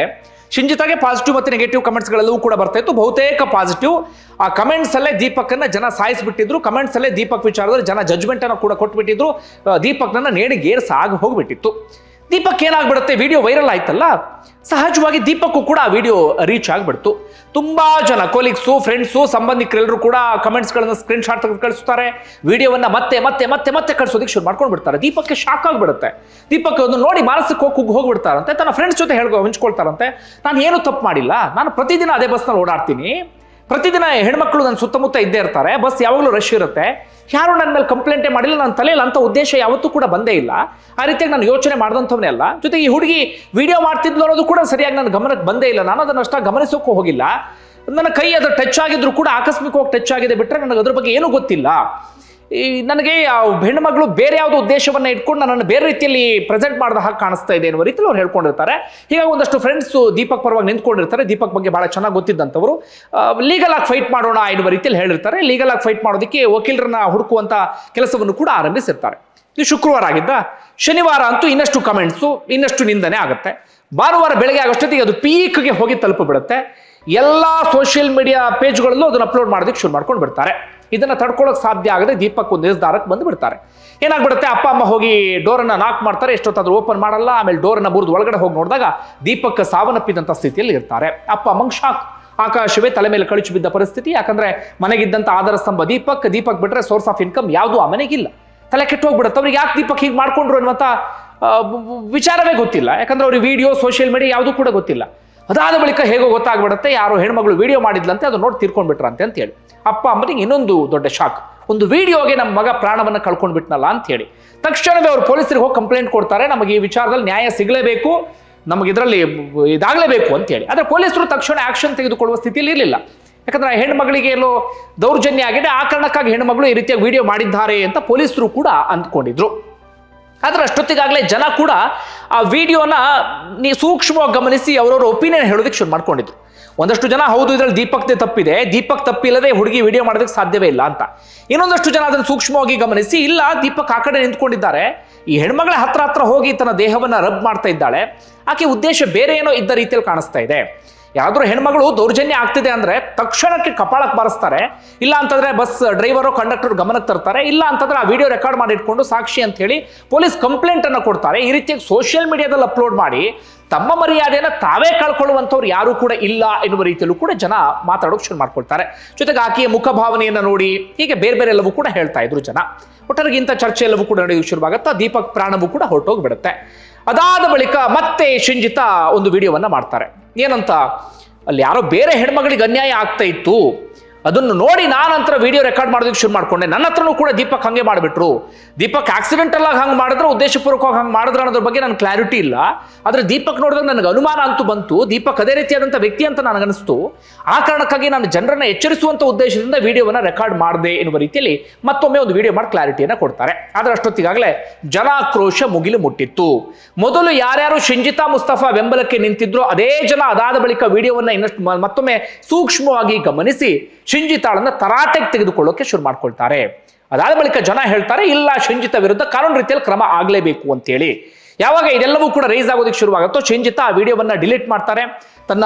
ಶಿಂಜಿತಾಗೆ ಪಾಸಿಟಿವ್ ಮತ್ತು ನೆಗೆಟಿವ್ ಕಮೆಂಟ್ಸ್ಗಳೆಲ್ಲವೂ ಕೂಡ ಬರ್ತಾ ಇತ್ತು. ಬಹುತೇಕ ಪಾಸಿಟಿವ್. ಆ ಕಮೆಂಟ್ಸ್ ಅಲ್ಲೇ ದೀಪಕ್ನ ಜನ ಸಾಯಿಸ್ಬಿಟ್ಟಿದ್ರು, ಕಮೆಂಟ್ಸ್ ಅಲ್ಲೇ ದೀಪಕ್ ವಿಚಾರದಲ್ಲಿ ಜನ ಜಜ್ಮೆಂಟ್ ಅನ್ನು ಕೂಡ ಕೊಟ್ಬಿಟ್ಟಿದ್ರು, ದೀಪಕ್ನ ನೇಣಿಗೇರ್ಸ್ ಆಗಿ ಹೋಗ್ಬಿಟ್ಟಿತ್ತು. ದೀಪಕ್ ಏನಾಗ್ಬಿಡುತ್ತೆ, ವಿಡಿಯೋ ವೈರಲ್ ಆಯ್ತಲ್ಲ, ಸಹಜವಾಗಿ ದೀಪಕ್ಕೂ ಕೂಡ ಆ ವಿಡಿಯೋ ರೀಚ್ ಆಗ್ಬಿಡ್ತು. ತುಂಬಾ ಜನ ಕೊಲೀಗ್ಸು, ಫ್ರೆಂಡ್ಸು, ಸಂಬಂಧಿಕರೆಲ್ಲರೂ ಕೂಡ ಕಮೆಂಟ್ಸ್ಗಳನ್ನ ಸ್ಕ್ರೀನ್ ಶಾಟ್ ತೆಗೆದು ಕಳಿಸ್ತಾರೆ, ವಿಡಿಯೋವನ್ನ ಮತ್ತೆ ಮತ್ತೆ ಮತ್ತೆ ಮತ್ತೆ ಕಳಿಸೋದಕ್ಕೆ ಶುರು ಮಾಡ್ಕೊಂಡು ಬಿಡ್ತಾರೆ. ದೀಪಕ್ಗೆ ಶಾಕ್ ಆಗ್ಬಿಡುತ್ತೆ. ದೀಪಕ್ ಅದನ್ನು ನೋಡಿ ಮಾನಸಿಕ ಕುಗ್ಗಿ ಹೋಗ್ಬಿಡ್ತಾರಂತೆ, ತನ್ನ ಫ್ರೆಂಡ್ಸ್ ಜೊತೆ ಹಂಚ್ಕೊಳ್ತಾರಂತೆ, ನಾನು ಏನು ತಪ್ಪು ಮಾಡಿಲ್ಲ, ನಾನು ಪ್ರತಿದಿನ ಅದೇ ಬಸ್ನಲ್ಲಿ ಓಡಾಡ್ತೀನಿ, ಪ್ರತಿದಿನ ಹೆಣ್ಮಕ್ಳು ನನ್ನ ಸುತ್ತಮುತ್ತ ಇದ್ದೇ ಇರ್ತಾರೆ, ಬಸ್ ಯಾವಾಗಲೂ ರಶ್ ಇರುತ್ತೆ, ಯಾರು ನನ್ನ ಮೇಲೆ ಕಂಪ್ಲೇಂಟೇ ಮಾಡಿಲ್ಲ, ನನ್ನ ತಲೆಯಲ್ಲಿ ಅಂತ ಉದ್ದೇಶ ಯಾವತ್ತೂ ಕೂಡ ಬಂದೇ ಇಲ್ಲ, ಆ ರೀತಿಯಾಗಿ ನಾನು ಯೋಚನೆ ಮಾಡಿದಂಥವನೇ ಅಲ್ಲ. ಜೊತೆಗೆ ಈ ಹುಡುಗಿ ವಿಡಿಯೋ ಮಾಡ್ತಿದ್ಲು ಅನ್ನೋದು ಕೂಡ ಸರಿಯಾಗಿ ನನ್ನ ಗಮನಕ್ಕೆ ಬಂದೇ ಇಲ್ಲ, ನಾನು ಅದನ್ನು ಅಷ್ಟ ಗಮನಿಸೋಕ್ಕೂ ಹೋಗಿಲ್ಲ, ನನ್ನ ಕೈ ಅದು ಟಚ್ ಆಗಿದ್ರು ಕೂಡ ಆಕಸ್ಮಿಕವಾಗಿ ಟಚ್ ಆಗಿದೆ ಬಿಟ್ಟರೆ ನನಗೆ ಅದ್ರ ಬಗ್ಗೆ ಏನೂ ಗೊತ್ತಿಲ್ಲ. ನನಗೆ ಹೆಣ್ಣುಮಗಳು ಬೇರೆ ಯಾವುದೋ ಉದ್ದೇಶವನ್ನ ಇಟ್ಕೊಂಡು ನನ್ನನ್ನು ಬೇರೆ ರೀತಿಯಲ್ಲಿ ಪ್ರೆಸೆಂಟ್ ಮಾಡಿದ ಹಾಗೆ ಕಾಣಿಸ್ತಾ ಇದೆ ಎನ್ನುವ ರೀತಿಯಲ್ಲಿ ಅವ್ರು ಹೇಳ್ಕೊಂಡಿರ್ತಾರೆ. ಹೀಗಾಗಿ ಒಂದಷ್ಟು ಫ್ರೆಂಡ್ಸ್ ದೀಪಕ್ ಪರವಾಗಿ ನಿಂತ್ಕೊಂಡಿರ್ತಾರೆ, ದೀಪಕ್ ಬಗ್ಗೆ ಬಹಳ ಚೆನ್ನಾಗಿ ಗೊತ್ತಿದ್ದಂಥವರು. ಲೀಗಲ್ ಆಗಿ ಫೈಟ್ ಮಾಡೋಣ ಎನ್ನುವ ರೀತಿಯಲ್ಲಿ ಹೇಳಿರ್ತಾರೆ. ಲೀಗಲ್ ಆಗಿ ಫೈಟ್ ಮಾಡೋದಕ್ಕೆ ವಕೀಲರನ್ನ ಹುಡುಕುವಂತ ಕೆಲಸವನ್ನು ಕೂಡ ಆರಂಭಿಸಿರ್ತಾರೆ. ಇದು ಶುಕ್ರವಾರ ಆಗಿದ್ದ. ಶನಿವಾರ ಅಂತೂ ಇನ್ನಷ್ಟು ಕಮೆಂಟ್ಸು, ಇನ್ನಷ್ಟು ನಿಂದನೆ ಆಗುತ್ತೆ. ಭಾನುವಾರ ಬೆಳಗ್ಗೆ ಆಗೋಷ್ಟೊತ್ತಿಗೆ ಅದು ಪೀಕ್ಗೆ ಹೋಗಿ ತಲುಪಿಬಿಡುತ್ತೆ. ಎಲ್ಲ ಸೋಷಿಯಲ್ ಮೀಡಿಯಾ ಪೇಜ್ಗಳಲ್ಲೂ ಅದನ್ನು ಅಪ್ಲೋಡ್ ಮಾಡೋದಕ್ಕೆ ಶುರು ಮಾಡ್ಕೊಂಡು ಬಿಡ್ತಾರೆ. ಇದನ್ನ ತಡ್ಕೊಳ್ಳೋಕೆ ಸಾಧ್ಯ ಆಗದೆ ದೀಪಕ್ ಒಂದು ನಿರ್ಧಾರಕ್ಕೆ ಬಂದು ಬಿಡ್ತಾರೆ. ಏನಾಗ್ಬಿಡುತ್ತೆ, ಅಪ್ಪ ಅಮ್ಮ ಹೋಗಿ ಡೋರನ್ನ ನಾಕ್ ಮಾಡ್ತಾರೆ, ಎಷ್ಟೊತ್ತಾದ್ರೂ ಓಪನ್ ಮಾಡಲ್ಲ. ಆಮೇಲೆ ಡೋರನ್ನ ಮುರಿದು ಒಳಗಡೆ ಹೋಗಿ ನೋಡಿದಾಗ ದೀಪಕ್ ಸಾವನ್ನಪ್ಪಿದಂಥ ಸ್ಥಿತಿಯಲ್ಲಿ ಇರ್ತಾರೆ. ಅಪ್ಪ ಅಮ್ಮಂಗೆ ಶಾಕ್, ಆಕಾಶವೇ ತಲೆ ಮೇಲೆ ಕಳಿಚು ಬಿದ್ದ ಪರಿಸ್ಥಿತಿ. ಯಾಕಂದ್ರೆ ಮನೆಗಿದ್ದಂಥ ಆಧಾರ ಸ್ತಂಭ ದೀಪಕ್ ಬಿಟ್ರೆ ಸೋರ್ಸ್ ಆಫ್ ಇನ್ಕಮ್ ಯಾವುದು ಆ ಮನೆಗಿಲ್ಲ. ತಲೆ ಕೆಟ್ಟು ಹೋಗ್ಬಿಡುತ್ತೆ. ಅವ್ರಿಗೆ ಯಾಕೆ ದೀಪಕ್ ಹೀಗೆ ಮಾಡ್ಕೊಂಡ್ರು ಅನ್ನುವಂಥ ವಿಚಾರವೇ ಗೊತ್ತಿಲ್ಲ. ಯಾಕಂದ್ರೆ ಅವ್ರಿಗೆ ವಿಡಿಯೋ, ಸೋಷಿಯಲ್ ಮೀಡಿಯಾ ಯಾವುದೂ ಕೂಡ ಗೊತ್ತಿಲ್ಲ. ಅದಾದ ಬಳಿಕ ಹೇಗೋ ಗೊತ್ತಾಗ್ಬಿಡುತ್ತೆ, ಯಾರೋ ಹೆಣ್ಮಗಳು ವಿಡಿಯೋ ಮಾಡಿದ್ಲಂತೆ, ಅದು ನೋಡಿ ತೀರ್ಕೊಂಡ್ಬಿಟ್ರಂತೆ ಅಂತ ಹೇಳಿ. ಅಪ್ಪ ಅಮ್ಮನಿಗೆ ಇನ್ನೊಂದು ದೊಡ್ಡ ಶಾಕ್, ಒಂದು ವಿಡಿಯೋಗೆ ನಮ್ಮ ಮಗ ಪ್ರಾಣವನ್ನ ಕಳ್ಕೊಂಡು ಬಿಟ್ನಲ್ಲ ಅಂತ ಹೇಳಿ. ತಕ್ಷಣವೇ ಅವರು ಪೊಲೀಸರಿಗೆ ಹೋಗಿ ಕಂಪ್ಲೇಂಟ್ ಕೊಡ್ತಾರೆ, ನಮಗೆ ಈ ವಿಚಾರದಲ್ಲಿ ನ್ಯಾಯ ಸಿಗಲೇಬೇಕು, ನಮಗೆ ಇದರಲ್ಲಿ ಇದಾಗಲೇಬೇಕು ಅಂತ ಹೇಳಿ. ಆದರೆ ಪೊಲೀಸರು ತಕ್ಷಣ ಆಕ್ಷನ್ ತೆಗೆದುಕೊಳ್ಳುವ ಸ್ಥಿತಿಯಲ್ಲಿ ಇರಲಿಲ್ಲ. ಯಾಕಂದ್ರೆ ಹೆಣ್ಮಗಳಿಗೆ ಎಲ್ಲೋ ದೌರ್ಜನ್ಯ ಆಗಿದೆ, ಆ ಕಾರಣಕ್ಕಾಗಿ ಹೆಣ್ಮಗಳು ಈ ರೀತಿಯಾಗಿ ವಿಡಿಯೋ ಮಾಡಿದ್ದಾರೆ ಅಂತ ಪೊಲೀಸರು ಕೂಡ ಅಂದ್ಕೊಂಡಿದ್ರು. ಆದ್ರೆ ಅಷ್ಟೊತ್ತಿಗಾಗಲೇ ಜನ ಕೂಡ ಆ ವಿಡಿಯೋನ ಸೂಕ್ಷ್ಮವಾಗಿ ಗಮನಿಸಿ ಅವರವರ ಒಪಿನಿಯನ್ ಹೇಳೋದಕ್ಕೆ ಶುರು ಮಾಡ್ಕೊಂಡಿದ್ರು. ಒಂದಷ್ಟು ಜನ ಹೌದು ಇದರಲ್ಲಿ ದೀಪಕ್ದೇ ತಪ್ಪಿದೆ, ದೀಪಕ್ ತಪ್ಪಿಲ್ಲದೆ ಹುಡುಗಿ ವಿಡಿಯೋ ಮಾಡೋದಕ್ಕೆ ಸಾಧ್ಯವೇ ಇಲ್ಲ ಅಂತ. ಇನ್ನೊಂದಷ್ಟು ಜನ ಅದನ್ನು ಸೂಕ್ಷ್ಮವಾಗಿ ಗಮನಿಸಿ, ಇಲ್ಲ ದೀಪಕ್ ಆ ಕಡೆ ನಿಂತ್ಕೊಂಡಿದ್ದಾರೆ, ಈ ಹೆಣ್ಮಗಳ ಹತ್ರ ಹೋಗಿ ತನ್ನ ದೇಹವನ್ನ ರಬ್ ಮಾಡ್ತಾ ಇದ್ದಾಳೆ, ಆಕೆ ಉದ್ದೇಶ ಬೇರೆ ಏನೋ ಇದ್ದ ರೀತಿಯಲ್ಲಿ ಕಾಣಿಸ್ತಾ ಇದೆ. ಯಾರಾದ್ರೂ ಹೆಣ್ಮಗಳು ದೌರ್ಜನ್ಯ ಆಗ್ತಿದೆ ಅಂದ್ರೆ ತಕ್ಷಣಕ್ಕೆ ಕಪಾಳಕ್ಕೆ ಬಾರಿಸ್ತಾರೆ, ಇಲ್ಲ ಅಂತಂದ್ರೆ ಬಸ್ ಡ್ರೈವರು ಕಂಡಕ್ಟರ್ ಗಮನಕ್ಕೆ ತರ್ತಾರೆ, ಇಲ್ಲ ಅಂತಂದ್ರೆ ಆ ವಿಡಿಯೋ ರೆಕಾರ್ಡ್ ಮಾಡಿ ಇಟ್ಕೊಂಡು ಸಾಕ್ಷಿ ಅಂತ ಹೇಳಿ ಪೊಲೀಸ್ ಕಂಪ್ಲೇಂಟ್ ಅನ್ನು ಕೊಡ್ತಾರೆ. ಈ ರೀತಿಯಾಗಿ ಸೋಷಿಯಲ್ ಮೀಡಿಯಾದಲ್ಲಿ ಅಪ್ಲೋಡ್ ಮಾಡಿ ತಮ್ಮ ಮರ್ಯಾದೆಯನ್ನು ತಾವೇ ಕಳ್ಕೊಳ್ಳುವಂಥವ್ರು ಯಾರು ಕೂಡ ಇಲ್ಲ ಎನ್ನುವ ರೀತಿಯಲ್ಲೂ ಕೂಡ ಜನ ಮಾತಾಡೋಕೆ ಶುರು ಮಾಡ್ಕೊಳ್ತಾರೆ. ಜೊತೆಗೆ ಆಕೆಯ ಮುಖಭಾವನೆಯನ್ನು ನೋಡಿ ಹೀಗೆ ಬೇರೆ ಬೇರೆ ಎಲ್ಲವೂ ಕೂಡ ಹೇಳ್ತಾ ಇದ್ರು ಜನ. ಒಟ್ಟಾರೆ ಇಂಥ ಚರ್ಚೆ ಎಲ್ಲವೂ ಕೂಡ ನಡೆಯೋಕೆ ಶುರುವಾಗುತ್ತೆ. ದೀಪಕ್ ಪ್ರಾಣವೂ ಕೂಡ ಹೊರಟೋಗ್ಬಿಡುತ್ತೆ. ಅದಾದ ಬಳಿಕ ಮತ್ತೆ ಶಿಂಜಿತಾ ಒಂದು ವಿಡಿಯೋವನ್ನ ಮಾಡ್ತಾರೆ. ಏನಂತ, ಅಲ್ಲಿ ಯಾರೋ ಬೇರೆ ಹೆಣ್ಮಗಳಿಗೆ ಅನ್ಯಾಯ ಆಗ್ತಾ ಇತ್ತು, ಅದನ್ನು ನೋಡಿ ನಾನಂತರ ವಿಡಿಯೋ ರೆಕಾರ್ಡ್ ಮಾಡೋದಕ್ಕೆ ಶುರು ಮಾಡ್ಕೊಂಡೆ, ನನ್ನ ಹತ್ರನೂ ಕೂಡ ದೀಪಕ್ ಹಂಗೆ ಮಾಡಿಬಿಟ್ರು, ದೀಪಕ್ ಆಕ್ಸಿಡೆಂಟಲ್ ಆಗಿ ಹಂಗೆ ಮಾಡಿದ್ರೆ ಉದ್ದೇಶಪೂರ್ವಕವಾಗಿ ಹಂಗೆ ಮಾಡಿದ್ರೆ ಅನ್ನೋದ್ರ ಬಗ್ಗೆ ನನಗೆ ಕ್ಲಾರಿಟಿ ಇಲ್ಲ, ಆದರೆ ದೀಪಕ್ ನೋಡಿದಾಗ ನನಗೆ ಅನುಮಾನ ಅಂತೂ ಬಂತು, ದೀಪಕ್ ಅದೇ ರೀತಿಯಾದಂಥ ವ್ಯಕ್ತಿ ಅಂತ ನನಗನ್ನಿಸ್ತು, ಆ ಕಾರಣಕ್ಕಾಗಿ ನಾನು ಜನರನ್ನ ಎಚ್ಚರಿಸುವಂಥ ಉದ್ದೇಶದಿಂದ ವಿಡಿಯೋವನ್ನ ರೆಕಾರ್ಡ್ ಮಾಡಿದೆ ಎನ್ನುವ ರೀತಿಯಲ್ಲಿ ಮತ್ತೊಮ್ಮೆ ಒಂದು ವಿಡಿಯೋ ಮಾಡಿ ಕ್ಲಾರಿಟಿಯನ್ನು ಕೊಡ್ತಾರೆ. ಆದರೆ ಅಷ್ಟೊತ್ತಿಗಾಗಲೇ ಜನಾಕ್ರೋಶ ಮುಗಿಲು ಮುಟ್ಟಿತ್ತು. ಮೊದಲು ಯಾರ್ಯಾರು ಶಿಂಜಿತಾ ಮುಸ್ತಫಾ ಬೆಂಬಲಕ್ಕೆ ನಿಂತಿದ್ರು ಅದೇ ಜನ ಅದಾದ ಬಳಿಕ ವಿಡಿಯೋವನ್ನ ಇನ್ನಷ್ಟು ಮತ್ತೊಮ್ಮೆ ಸೂಕ್ಷ್ಮವಾಗಿ ಗಮನಿಸಿ ಶಿಂಜಿತಾಳನ್ನ ತರಾಟೆಗೆ ತೆಗೆದುಕೊಳ್ಳೋಕೆ ಶುರು ಮಾಡ್ಕೊಳ್ತಾರೆ. ಅದಾದ ಬಳಿಕ ಜನ ಹೇಳ್ತಾರೆ, ಇಲ್ಲ ಶಿಂಜಿತಾ ವಿರುದ್ಧ ಕಾನೂನು ರೀತಿಯಲ್ಲಿ ಕ್ರಮ ಆಗಲೇಬೇಕು ಅಂತೇಳಿ. ಯಾವಾಗ ಇದೆಲ್ಲವೂ ಕೂಡ ರೈಸ್ ಆಗೋದಕ್ಕೆ ಶುರುವಾಗುತ್ತೋ ಶಿಂಜಿತಾ ಆ ವಿಡಿಯೋವನ್ನ ಡಿಲೀಟ್ ಮಾಡ್ತಾರೆ. ತನ್ನ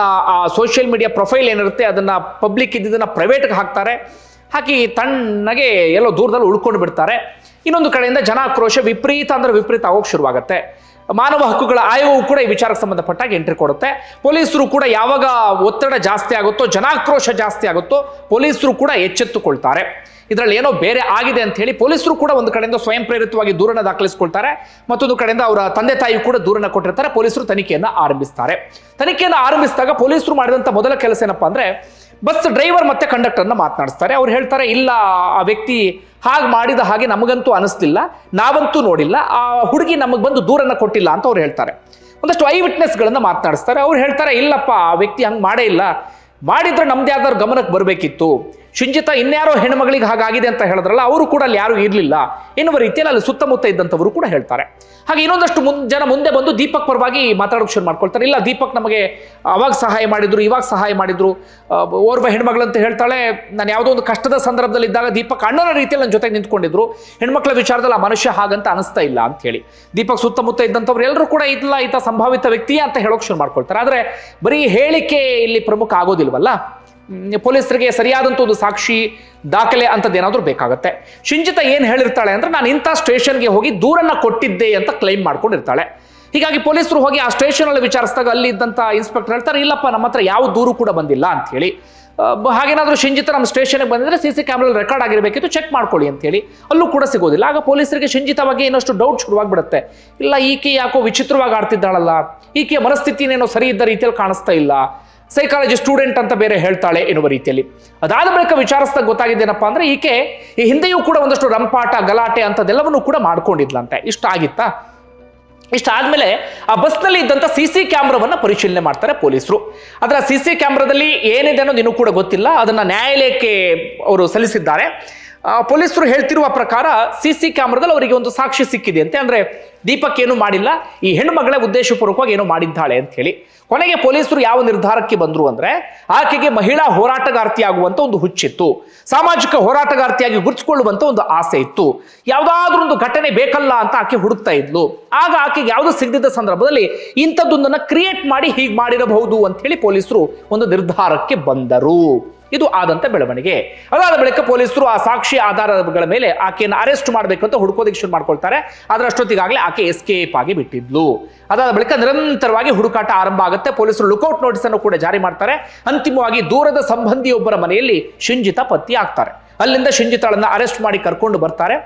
ಸೋಷಿಯಲ್ ಮೀಡಿಯಾ ಪ್ರೊಫೈಲ್ ಏನಿರುತ್ತೆ ಅದನ್ನ ಪಬ್ಲಿಕ್ ಇದ್ದಿದ್ದನ್ನ ಪ್ರೈವೇಟ್ಗೆ ಹಾಕ್ತಾರೆ. ಹಾಕಿ ತಣ್ಣಗೆ ಎಲ್ಲೋ ದೂರದಲ್ಲಿ ಉಳ್ಕೊಂಡು ಬಿಡ್ತಾರೆ. ಇನ್ನೊಂದು ಕಡೆಯಿಂದ ಜನಾಕ್ರೋಶ ವಿಪರೀತ ಆಗೋಕೆ ಶುರುವಾಗುತ್ತೆ. ಮಾನವ ಹಕ್ಕುಗಳ ಆಯೋಗವು ಕೂಡ ಈ ವಿಚಾರಕ್ಕೆ ಸಂಬಂಧಪಟ್ಟಾಗ ಎಂಟ್ರಿ ಕೊಡುತ್ತೆ. ಪೊಲೀಸರು ಕೂಡ ಯಾವಾಗ ಒತ್ತಡ ಜಾಸ್ತಿ ಆಗುತ್ತೋ, ಜನಾಕ್ರೋಶ ಜಾಸ್ತಿ ಆಗುತ್ತೋ, ಪೊಲೀಸರು ಕೂಡ ಎಚ್ಚೆತ್ತುಕೊಳ್ತಾರೆ. ಇದರಲ್ಲಿ ಏನೋ ಬೇರೆ ಆಗಿದೆ ಅಂತ ಹೇಳಿ ಪೊಲೀಸರು ಕೂಡ ಒಂದು ಕಡೆಯಿಂದ ಸ್ವಯಂ ಪ್ರೇರಿತವಾಗಿ ದೂರನ್ನ ದಾಖಲಿಸಿಕೊಳ್ತಾರೆ. ಮತ್ತೊಂದು ಕಡೆಯಿಂದ ಅವರ ತಂದೆ ತಾಯಿ ಕೂಡ ದೂರನ್ನ ಕೊಟ್ಟಿರ್ತಾರೆ. ಪೊಲೀಸರು ತನಿಖೆಯನ್ನು ಆರಂಭಿಸ್ತಾರೆ. ತನಿಖೆಯನ್ನು ಆರಂಭಿಸಿದಾಗ ಪೊಲೀಸರು ಮಾಡಿದಂಥ ಮೊದಲ ಕೆಲಸ ಏನಪ್ಪಾ ಅಂದ್ರೆ ಬಸ್ ಡ್ರೈವರ್ ಮತ್ತೆ ಕಂಡಕ್ಟರ್ನ ಮಾತನಾಡಿಸ್ತಾರೆ. ಅವ್ರು ಹೇಳ್ತಾರೆ, ಇಲ್ಲ ಆ ವ್ಯಕ್ತಿ ಹಾಗೆ ಮಾಡಿದ ಹಾಗೆ ನಮಗಂತೂ ಅನಿಸ್ಲಿಲ್ಲ, ನಾವಂತೂ ನೋಡಿಲ್ಲ, ಆ ಹುಡುಗಿ ನಮಗೆ ಬಂದು ದೂರನ್ನ ಕೊಟ್ಟಿಲ್ಲ ಅಂತ ಅವ್ರು ಹೇಳ್ತಾರೆ. ಒಂದಷ್ಟು ಐ ವಿಟ್ನೆಸ್ಗಳನ್ನ ಮಾತನಾಡಿಸ್ತಾರೆ. ಅವ್ರು ಹೇಳ್ತಾರೆ, ಇಲ್ಲಪ್ಪ ಆ ವ್ಯಕ್ತಿ ಹಂಗೆ ಮಾಡೇ ಇಲ್ಲ, ಮಾಡಿದ್ರೆ ನಮ್ದು ಯಾವ್ದಾದ್ರು ಗಮನಕ್ಕೆ ಬರಬೇಕಿತ್ತು. ಶಿಂಜಿತಾ ಇನ್ಯಾರೋ ಹೆಣ್ಮಗಳಿಗೆ ಹಾಗಾಗಿದೆ ಅಂತ ಹೇಳಿದ್ರಲ್ಲ, ಅವರು ಕೂಡ ಅಲ್ಲಿ ಯಾರು ಇರಲಿಲ್ಲ ಎನ್ನುವ ರೀತಿಯಲ್ಲಿ ಅಲ್ಲಿ ಸುತ್ತಮುತ್ತ ಇದ್ದಂಥವರು ಕೂಡ ಹೇಳ್ತಾರೆ. ಹಾಗೆ ಇನ್ನೊಂದಷ್ಟು ಜನ ಮುಂದೆ ಬಂದು ದೀಪಕ್ ಪರವಾಗಿ ಮಾತಾಡೋಕೆ ಶುರು ಮಾಡ್ಕೊಳ್ತಾರೆ. ಇಲ್ಲ, ದೀಪಕ್ ನಮಗೆ ಅವಾಗ ಸಹಾಯ ಮಾಡಿದ್ರು, ಇವಾಗ ಸಹಾಯ ಮಾಡಿದ್ರು. ಓರ್ವ ಹೆಣ್ಮಗಳಂತ ಹೇಳ್ತಾಳೆ, ನಾನು ಯಾವುದೋ ಒಂದು ಕಷ್ಟದ ಸಂದರ್ಭದಲ್ಲಿ ಇದ್ದಾಗ ದೀಪಕ್ ಅಣ್ಣನ ರೀತಿಯಲ್ಲಿ ನನ್ನ ಜೊತೆಗೆ ನಿಂತ್ಕೊಂಡಿದ್ರು, ಹೆಣ್ಮಕ್ಳ ವಿಚಾರದಲ್ಲಿ ಆ ಮನುಷ್ಯ ಹಾಗಂತ ಅನಿಸ್ತಾ ಇಲ್ಲ ಅಂತ ಹೇಳಿ. ದೀಪಕ್ ಸುತ್ತಮುತ್ತ ಇದ್ದಂಥವ್ರು ಎಲ್ಲರೂ ಕೂಡ ಇಲ್ಲ, ಈತ ಸಂಭಾವಿತ ವ್ಯಕ್ತಿಯೇ ಅಂತ ಹೇಳೋಕೆ ಶುರು ಮಾಡ್ಕೊಳ್ತಾರೆ. ಆದರೆ ಬರೀ ಹೇಳಿಕೆ ಇಲ್ಲಿ ಪ್ರಮುಖ ಆಗೋದಿಲ್ವಲ್ಲ, ಪೊಲೀಸರಿಗೆ ಸರಿಯಾದಂಥ ಒಂದು ಸಾಕ್ಷಿ ದಾಖಲೆ ಅಂತದ್ದೇನಾದ್ರೂ ಬೇಕಾಗುತ್ತೆ. ಶಿಂಜಿತಾ ಏನು ಹೇಳಿರ್ತಾಳೆ ಅಂದ್ರೆ, ನಾನು ಇಂಥ ಸ್ಟೇಷನ್ಗೆ ಹೋಗಿ ದೂರನ್ನ ಕೊಟ್ಟಿದ್ದೆ ಅಂತ ಕ್ಲೈಮ್ ಮಾಡ್ಕೊಂಡಿರ್ತಾಳೆ. ಹೀಗಾಗಿ ಪೊಲೀಸರು ಹೋಗಿ ಆ ಸ್ಟೇಷನ್ ಅಲ್ಲಿ ವಿಚಾರಿಸಿದಾಗ ಅಲ್ಲಿ ಇದ್ದಂಥ ಇನ್ಸ್ಪೆಕ್ಟರ್ ಹೇಳ್ತಾರೆ, ಇಲ್ಲಪ್ಪ ನಮ್ಮ ಹತ್ರ ಯಾವ ದೂರು ಕೂಡ ಬಂದಿಲ್ಲ ಅಂತ ಹೇಳಿ. ಹಾಗೇನಾದ್ರೂ ಶಿಂಜಿತಾ ನಮ್ಮ ಸ್ಟೇಷನ್ಗೆ ಬಂದಿದ್ರೆ CC ಕ್ಯಾಮ್ರಲ್ಲಿ ರೆಕಾರ್ಡ್ ಆಗಿರಬೇಕಿತ್ತು, ಚೆಕ್ ಮಾಡ್ಕೊಳ್ಳಿ ಅಂತ ಹೇಳಿ. ಅಲ್ಲೂ ಕೂಡ ಸಿಗೋದಿಲ್ಲ. ಆಗ ಪೊಲೀಸರಿಗೆ ಶಿಂಜಿತಾ ಬಗ್ಗೆ ಇನ್ನಷ್ಟು ಡೌಟ್ ಶುರುವಾಗ್ಬಿಡುತ್ತೆ. ಇಲ್ಲ, ಈಕೆ ಯಾಕೋ ವಿಚಿತ್ರವಾಗಿ ಆಡ್ತಿದ್ದಾಳಲ್ಲ, ಈಕೆಯ ಮನಸ್ಥಿತಿನೇನೋ ಸರಿ ಇದ್ದ ರೀತಿಯಲ್ಲಿ ಕಾಣಿಸ್ತಾ ಇಲ್ಲ, ಸೈಕಾಲಜಿ ಸ್ಟೂಡೆಂಟ್ ಅಂತ ಬೇರೆ ಹೇಳ್ತಾಳೆ ಎನ್ನುವ ರೀತಿಯಲ್ಲಿ. ಅದಾದ ಬಳಿಕ ವಿಚಾರಿಸಿದಾಗ ಗೊತ್ತಾಗಿದ್ದೇನಪ್ಪಾ ಅಂದ್ರೆ, ಈಕೆ ಈ ಹಿಂದೆಯೂ ಕೂಡ ಒಂದಷ್ಟು ರಂಪಾಟ ಗಲಾಟೆ ಅಂತದೆಲ್ಲವನ್ನೂ ಕೂಡ ಮಾಡ್ಕೊಂಡಿದ್ಲಂತೆ. ಇಷ್ಟ ಆಗಿತ್ತಾ? ಇಷ್ಟ ಆದ್ಮೇಲೆ ಆ ಬಸ್ನಲ್ಲಿ ಇದ್ದಂಥ CC ಕ್ಯಾಮ್ರಾವನ್ನ ಪರಿಶೀಲನೆ ಮಾಡ್ತಾರೆ ಪೊಲೀಸರು. ಅದರ CC ಕ್ಯಾಮ್ರಾದಲ್ಲಿ ಏನಿದೆ ಅನ್ನೋದು ಇನ್ನೂ ಕೂಡ ಗೊತ್ತಿಲ್ಲ. ಅದನ್ನ ನ್ಯಾಯಾಲಯಕ್ಕೆ ಅವರು ಸಲ್ಲಿಸಿದ್ದಾರೆ. ಪೊಲೀಸರು ಹೇಳ್ತಿರುವ ಪ್ರಕಾರ CC ಕ್ಯಾಮ್ರಾದಲ್ಲಿ ಅವರಿಗೆ ಒಂದು ಸಾಕ್ಷಿ ಸಿಕ್ಕಿದೆ ಅಂತೆ. ಅಂದ್ರೆ ದೀಪಕ್ ಏನು ಮಾಡಿಲ್ಲ, ಈ ಹೆಣ್ಣುಮಗಳೇ ಉದ್ದೇಶಪೂರ್ವಕವಾಗಿ ಏನೋ ಮಾಡಿದ್ದಾಳೆ ಅಂತ ಹೇಳಿ. ಕೊನೆಗೆ ಪೊಲೀಸರು ಯಾವ ನಿರ್ಧಾರಕ್ಕೆ ಬಂದ್ರು ಅಂದ್ರೆ, ಆಕೆಗೆ ಮಹಿಳಾ ಹೋರಾಟಗಾರ್ತಿ ಆಗುವಂತ ಒಂದು ಹುಚ್ಚಿತ್ತು, ಸಾಮಾಜಿಕ ಹೋರಾಟಗಾರ್ತಿಯಾಗಿ ಗುರುತಿಸಿಕೊಳ್ಳುವಂತ ಒಂದು ಆಸೆ ಇತ್ತು. ಯಾವುದಾದ್ರೂ ಒಂದು ಘಟನೆ ಬೇಕಲ್ಲ ಅಂತ ಆಕೆ ಹುಡುಕ್ತಾ ಇದ್ಲು. ಆಗ ಆಕೆಗೆ ಯಾವುದು ಸಿಗದಿದ್ದ ಸಂದರ್ಭದಲ್ಲಿ ಇಂಥದ್ದೊಂದನ್ನ ಕ್ರಿಯೇಟ್ ಮಾಡಿ ಹೀಗೆ ಮಾಡಿರಬಹುದು ಅಂತ ಹೇಳಿ ಪೊಲೀಸರು ಒಂದು ನಿರ್ಧಾರಕ್ಕೆ ಬಂದರು. ಇದು ಆದಂತ ಬೆಳವಣಿಗೆ. ಅದಾದ ಬಳಿಕ ಪೊಲೀಸರು ಆ ಸಾಕ್ಷಿ ಆಧಾರಗಳ ಮೇಲೆ ಆಕೆಯನ್ನು ಅರೆಸ್ಟ್ ಮಾಡಬೇಕಂತ ಹುಡುಕೋದಕ್ಕೆ ಶುರು ಮಾಡ್ಕೊಳ್ತಾರೆ. ಆದ್ರೆ ಅಷ್ಟೊತ್ತಿಗಾಗಲೇ ಆಕೆ ಎಸ್ಕೇಪ್ ಆಗಿ ಬಿಟ್ಟಿದ್ಲು. ಅದಾದ ಬಳಿಕ ನಿರಂತರವಾಗಿ ಹುಡುಕಾಟ ಆರಂಭ ಆಗುತ್ತೆ. ಪೊಲೀಸರು ಲುಕೌಟ್ ನೋಟಿಸ್ ಅನ್ನು ಕೂಡ ಜಾರಿ ಮಾಡ್ತಾರೆ. ಅಂತಿಮವಾಗಿ ದೂರದ ಸಂಬಂಧಿಯೊಬ್ಬರ ಮನೆಯಲ್ಲಿ ಶಿಂಜಿತಾ ಪತ್ತಿ ಆಗ್ತಾರೆ. ಅಲ್ಲಿಂದ ಶಿಂಜಿತಾಳನ್ನ ಅರೆಸ್ಟ್ ಮಾಡಿ ಕರ್ಕೊಂಡು ಬರ್ತಾರೆ.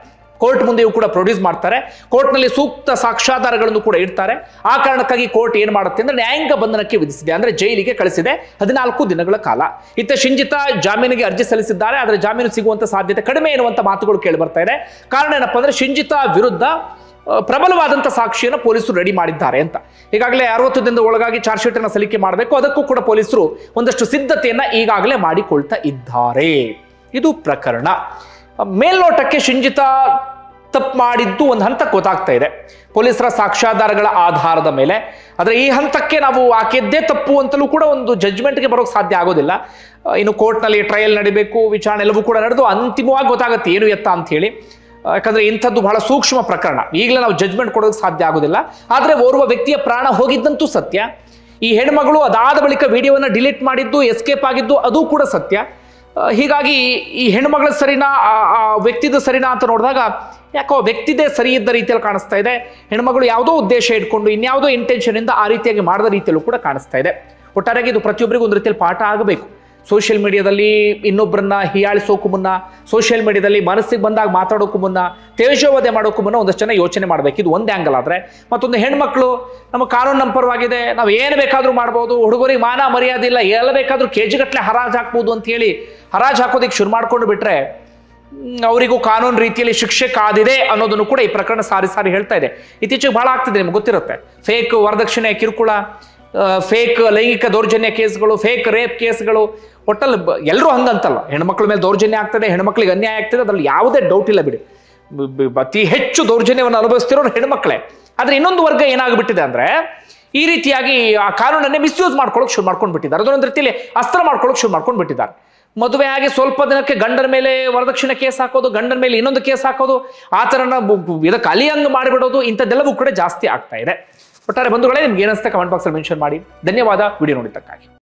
ಕೋರ್ಟ್ ಮುಂದೆಯೂ ಕೂಡ ಪ್ರೊಡ್ಯೂಸ್ ಮಾಡ್ತಾರೆ. ಕೋರ್ಟ್ನಲ್ಲಿ ಸೂಕ್ತ ಸಾಕ್ಷ್ಯಾಧಾರಗಳನ್ನು ಕೂಡ ಇಡ್ತಾರೆ. ಆ ಕಾರಣಕ್ಕಾಗಿ ಕೋರ್ಟ್ ಏನ್ ಮಾಡುತ್ತೆ ಅಂದ್ರೆ ನ್ಯಾಯಾಂಗ ಬಂಧನಕ್ಕೆ ವಿಧಿಸಿದೆ, ಅಂದ್ರೆ ಜೈಲಿಗೆ ಕಳಿಸಿದೆ 14 ದಿನಗಳ ಕಾಲ. ಇತ್ತ ಶಿಂಜಿತಾ ಜಾಮೀನಿಗೆ ಅರ್ಜಿ ಸಲ್ಲಿಸಿದ್ದಾರೆ. ಆದರೆ ಜಾಮೀನು ಸಿಗುವಂತ ಸಾಧ್ಯತೆ ಕಡಿಮೆ ಎನ್ನುವಂತ ಮಾತುಗಳು ಕೇಳಿ ಬರ್ತಾ ಇದೆ. ಕಾರಣ ಏನಪ್ಪಾ ಅಂದ್ರೆ, ಶಿಂಜಿತಾ ವಿರುದ್ಧ ಪ್ರಬಲವಾದಂಥ ಸಾಕ್ಷಿಯನ್ನು ಪೊಲೀಸರು ರೆಡಿ ಮಾಡಿದ್ದಾರೆ ಅಂತ. ಈಗಾಗಲೇ 60 ದಿನದ ಒಳಗಾಗಿ ಚಾರ್ಜ್ ಶೀಟ್ ಅನ್ನು ಸಲ್ಲಿಕೆ ಮಾಡಬೇಕು. ಅದಕ್ಕೂ ಕೂಡ ಪೊಲೀಸರು ಒಂದಷ್ಟು ಸಿದ್ಧತೆಯನ್ನ ಈಗಾಗಲೇ ಮಾಡಿಕೊಳ್ತಾ ಇದ್ದಾರೆ. ಇದು ಪ್ರಕರಣ. ಮೇಲ್ನೋಟಕ್ಕೆ ಶಿಂಜಿತಾ ತಪ್ಪು ಮಾಡಿದ್ದು ಒಂದು ಹಂತಕ್ಕೆ ಗೊತ್ತಾಗ್ತಾ ಇದೆ ಪೊಲೀಸರ ಸಾಕ್ಷ್ಯಾಧಾರಗಳ ಆಧಾರದ ಮೇಲೆ. ಆದರೆ ಈ ಹಂತಕ್ಕೆ ನಾವು ಆಕೆದ್ದೇ ತಪ್ಪು ಅಂತಲೂ ಕೂಡ ಒಂದು ಜಡ್ಜ್ಮೆಂಟ್ಗೆ ಬರೋಕ್ಕೆ ಸಾಧ್ಯ ಆಗೋದಿಲ್ಲ. ಇನ್ನು ಕೋರ್ಟ್ನಲ್ಲಿ ಟ್ರಯಲ್ ನಡಿಬೇಕು, ವಿಚಾರಣೆ ಎಲ್ಲವೂ ಕೂಡ ನಡೆದು ಅಂತಿಮವಾಗಿ ಗೊತ್ತಾಗುತ್ತೆ ಏನು ಎತ್ತ ಅಂತ ಹೇಳಿ. ಯಾಕಂದ್ರೆ ಇಂಥದ್ದು ಬಹಳ ಸೂಕ್ಷ್ಮ ಪ್ರಕರಣ. ಈಗಲೇ ನಾವು ಜಡ್ಜ್ಮೆಂಟ್ ಕೊಡೋದಕ್ಕೆ ಸಾಧ್ಯ ಆಗೋದಿಲ್ಲ. ಆದರೆ ಓರ್ವ ವ್ಯಕ್ತಿಯ ಪ್ರಾಣ ಹೋಗಿದ್ದಂತೂ ಸತ್ಯ. ಈ ಹೆಣ್ಮಗಳು ಅದಾದ ಬಳಿಕ ವಿಡಿಯೋವನ್ನು ಡಿಲೀಟ್ ಮಾಡಿದ್ದು, ಎಸ್ಕೇಪ್ ಆಗಿದ್ದು ಅದು ಕೂಡ ಸತ್ಯ. ಹೀಗಾಗಿ ಈ ಹೆಣ್ಮಗಳ ಸರಿನಾ ಆ ವ್ಯಕ್ತಿದ ಸರಿನಾ ಅಂತ ನೋಡಿದಾಗ ಯಾಕೋ ವ್ಯಕ್ತಿದೇ ಸರಿ ಇದ್ದ ರೀತಿಯಲ್ಲಿ ಕಾಣಿಸ್ತಾ ಇದೆ. ಹೆಣ್ಮಗಳು ಯಾವುದೋ ಉದ್ದೇಶ ಇಟ್ಕೊಂಡು ಇನ್ಯಾವುದೋ ಇಂಟೆನ್ಷನ್ ಇಂದ ಆ ರೀತಿಯಾಗಿ ಮಾಡದ ರೀತಿಯಲ್ಲೂ ಕೂಡ ಕಾಣಿಸ್ತಾ ಇದೆ. ಒಟ್ಟಾರೆಯಾಗಿ ಇದು ಪ್ರತಿಯೊಬ್ಬರಿಗೂ ಒಂದು ರೀತಿಯಲ್ಲಿ ಪಾಠ ಆಗಬೇಕು. ಸೋಷಿಯಲ್ ಮೀಡಿಯಾದಲ್ಲಿ ಇನ್ನೊಬ್ಬರನ್ನ ಹೀಯಾಳಿಸೋಕು ಮುನ್ನ, ಸೋಷಿಯಲ್ ಮೀಡಿಯಾದಲ್ಲಿ ಮನಸ್ಸಿಗೆ ಬಂದಾಗ ಮಾತಾಡೋಕು ಮುನ್ನ, ತೇಜೋವಧೆ ಮಾಡೋಕು ಮುನ್ನ ಒಂದಷ್ಟು ಜನ ಯೋಚನೆ ಮಾಡಬೇಕು. ಇದು ಒಂದು ಆ್ಯಂಗಲ್. ಆದರೆ ಮತ್ತೊಂದು, ಹೆಣ್ಮಕ್ಳು ನಮ್ಮ ಕಾನೂನು ನಮ್ಮ ಪರವಾಗಿದೆ, ನಾವು ಏನು ಬೇಕಾದರೂ ಮಾಡ್ಬೋದು, ಹುಡುಗರಿಗೆ ಮಾನ ಮರ್ಯಾದೆ ಇಲ್ಲ, ಎಲ್ಲ ಬೇಕಾದರೂ ಕೆಜಿಗಟ್ಟಲೆ ಹರಾಜು ಹಾಕ್ಬೋದು ಅಂತ ಹೇಳಿ ಹರಾಜು ಹಾಕೋದಕ್ಕೆ ಶುರು ಮಾಡ್ಕೊಂಡು ಬಿಟ್ರೆ ಅವರಿಗೂ ಕಾನೂನು ರೀತಿಯಲ್ಲಿ ಶಿಕ್ಷೆ ಕಾದಿದೆ ಅನ್ನೋದನ್ನು ಕೂಡ ಈ ಪ್ರಕರಣ ಸಾರಿ ಸಾರಿ ಹೇಳ್ತಾ ಇದೆ. ಇತ್ತೀಚೆಗೆ ಬಹಳ ಆಗ್ತಿದೆ, ನಿಮ್ಗೆ ಗೊತ್ತಿರುತ್ತೆ. ಫೇಕ್ ವರದಕ್ಷಿಣೆ ಕಿರುಕುಳ, ಫೇಕ್ ಲೈಂಗಿಕ ದೌರ್ಜನ್ಯ ಕೇಸ್ಗಳು, ಫೇಕ್ ರೇಪ್ ಕೇಸ್ಗಳು. ಒಟ್ಟಲ್ಲಿ ಎಲ್ಲರೂ ಹಂಗಂತಲ್ಲ, ಹೆಣ್ಮಕ್ಳ ಮೇಲೆ ದೌರ್ಜನ್ಯ ಆಗ್ತದೆ, ಹೆಣ್ಮಕ್ಳಿಗೆ ಅನ್ಯಾಯ ಆಗ್ತದೆ, ಅದರಲ್ಲಿ ಯಾವುದೇ ಡೌಟ್ ಇಲ್ಲ ಬಿಡಿ. ಅತಿ ಹೆಚ್ಚು ದೌರ್ಜನ್ಯವನ್ನು ಅನುಭವಿಸ್ತಿರೋರು ಹೆಣ್ಮಕ್ಳೇ. ಆದರೆ ಇನ್ನೊಂದು ವರ್ಗ ಏನಾಗ್ಬಿಟ್ಟಿದೆ ಅಂದ್ರೆ, ಈ ರೀತಿಯಾಗಿ ಆ ಕಾನೂನನ್ನೇ ಮಿಸ್ಯೂಸ್ ಮಾಡ್ಕೊಳ್ಳೋಕೆ ಶುರು ಮಾಡ್ಕೊಂಡು ಬಿಟ್ಟಿದ್ದಾರೆ. ಅದೊಂದು ರೀತಿಯಲ್ಲಿ ಅಸ್ತ್ರ ಮಾಡ್ಕೊಳ್ಳೋಕೆ ಶುರು ಮಾಡ್ಕೊಂಡು ಬಿಟ್ಟಿದ್ದಾರೆ. ಮದುವೆ ಆಗಿ ಸ್ವಲ್ಪ ದಿನಕ್ಕೆ ಗಂಡನ ಮೇಲೆ ವರದಕ್ಷಿಣೆ ಕೇಸ್ ಹಾಕೋದು, ಗಂಡನ ಮೇಲೆ ಇನ್ನೊಂದು ಕೇಸ್ ಹಾಕೋದು, ಆ ಥರನ ಇದಕ್ಕೆ ಅಲಿಯಂಗ್ ಮಾಡಿಬಿಡೋದು, ಇಂಥದ್ದೆಲ್ಲವೂ ಕೂಡ ಜಾಸ್ತಿ ಆಗ್ತಾ ಇದೆ. ಒಟ್ಟಾರೆ ಬಂಧುಗಳೇ, ನಿಮ್ಗೆ ಏನಿಸ್ತಾ ಕಮೆಂಟ್ ಬಾಕ್ಸಲ್ಲಿ ಮೆನ್ಷನ್ ಮಾಡಿ. ಧನ್ಯವಾದ ವಿಡಿಯೋ ನೋಡಿದ್ದಕ್ಕಾಗಿ.